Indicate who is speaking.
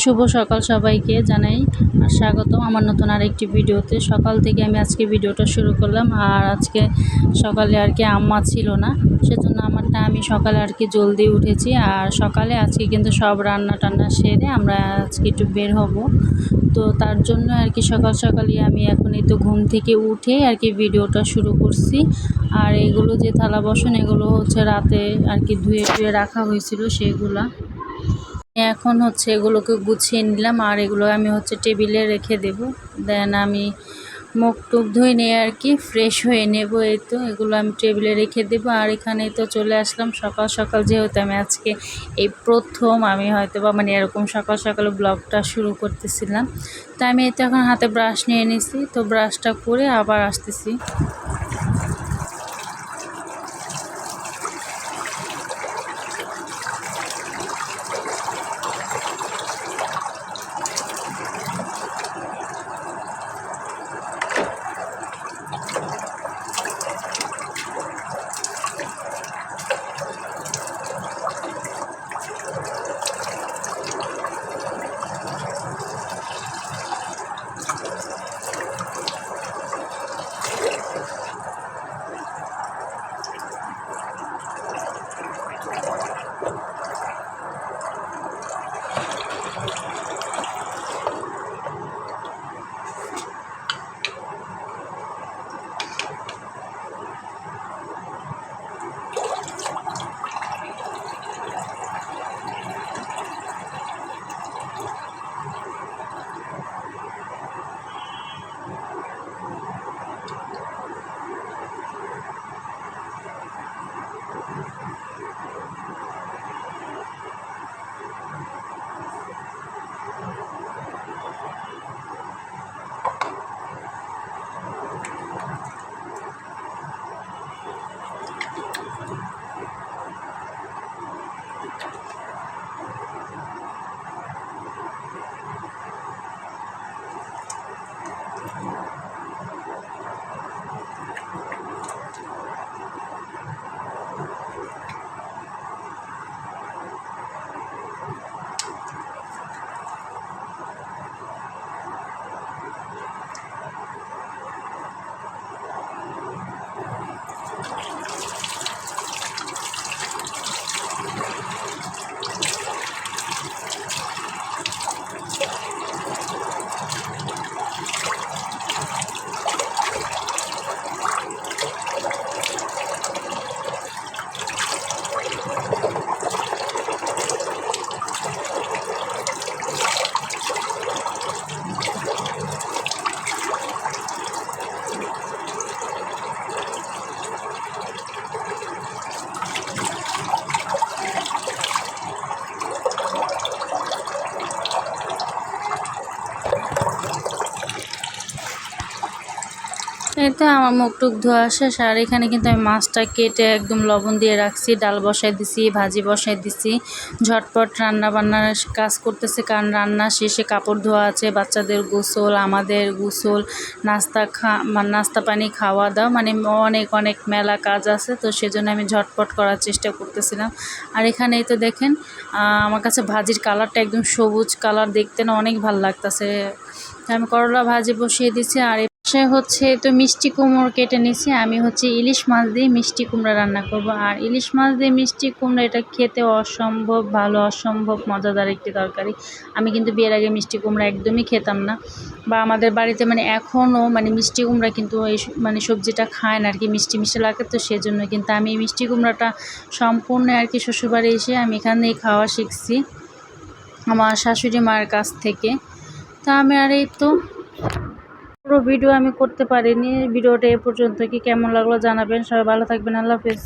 Speaker 1: শুভ সকাল সবাইকে জানাই স্বাগতম আমার নতুন আরেকটি ভিডিওতে। সকাল থেকে আমি আজকে ভিডিওটা শুরু করলাম। আর আজকে সকালে আর কি আম্মা ছিল না, সেজন্য আমারটা আমি সকালে আর কি জলদি উঠেছি। আর সকালে আজকে কিন্তু সব রান্না টান্না সেরে আমরা আজকে একটু বের হব, তো তার জন্য আর কি সকাল সকালই আমি এখনই তো ঘুম থেকে উঠে আর কি ভিডিওটা শুরু করছি। আর এগুলো যে থালা বাসন এগুলো হচ্ছে রাতে আর কি ধুয়ে ধুয়ে রাখা হয়েছিল, সেগুলা এখন হচ্ছে এগুলোকে গুছিয়ে নিলাম। আর এগুলো আমি হচ্ছে টেবিলে রেখে দেব। দেন আমি মুখ টুক ধুয়ে নিয়ে আর কি ফ্রেশ হয়ে নেব। এই তো এগুলো আমি টেবিলে রেখে দেবো। আর এখানেই তো চলে আসলাম সকাল সকাল, যেহেতু আমি আজকে এই প্রথম আমি হয়তো বা মানে এরকম সকাল সকাল ব্লগটা শুরু করতেছিলাম। তো আমি এই তো এখন হাতে ব্রাশ নিয়ে নিছি, তো ব্রাশটা করে আবার আসতেছি। এই তো আমার মুখ টুক ধোয়া শেষ। আর এখানে কিন্তু আমি মাছটা কেটে একদম লবণ দিয়ে রাখছি, ডাল বসাই দিছি, ভাজি বসাই দিছি। ঝটপট রান্না বান্নার কাজ করতেছে, কারণ রান্না শেষে কাপড় ধোয়া আছে, বাচ্চাদের গোসল, আমাদের গোসল, নাস্তা পানি খাওয়া দাওয়া, মানে অনেক অনেক মেলা কাজ আছে। তো সেজন্য আমি ঝটপট করার চেষ্টা করতেছিলাম। আর এখানেই তো দেখেন আমার কাছে ভাজির কালারটা একদম সবুজ কালার, দেখতে না অনেক ভালো লাগতেছে। আমি করলা ভাজি বসিয়ে দিছি। আর সে হচ্ছে তো মিষ্টি কুমড়ো কেটে নিছি। আমি হচ্ছে ইলিশ মাছ দিয়ে মিষ্টি কুমড়া রান্না করব। আর ইলিশ মাছ দিয়ে মিষ্টি কুমড়া এটা খেতে অসম্ভব ভালো, অসম্ভব মজাদার একটি তরকারি। আমি কিন্তু বিয়ের আগে মিষ্টি কুমড়া একদমই খেতাম না, বা আমাদের বাড়িতে মানে এখনও মানে মিষ্টি কুমড়া কিন্তু এই মানে সবজিটা খায় না আর কি, মিষ্টি মিষ্টি লাগে। তো সেজন্য কিন্তু আমি মিষ্টি কুমড়াটা সম্পূর্ণ আর কি শ্বশুরবাড়ি এসে আমি এখানেই খাওয়া শিখছি আমার শাশুড়ি মায়ের কাছ থেকে। তা আমি আর এই তো পুরো ভিডিও আমি করতে পারিনি। ভিডিওটা এ পর্যন্ত, কি কেমন লাগলো জানাবেন। সবাই ভালো থাকবেন, আল্লাহ হাফেজ।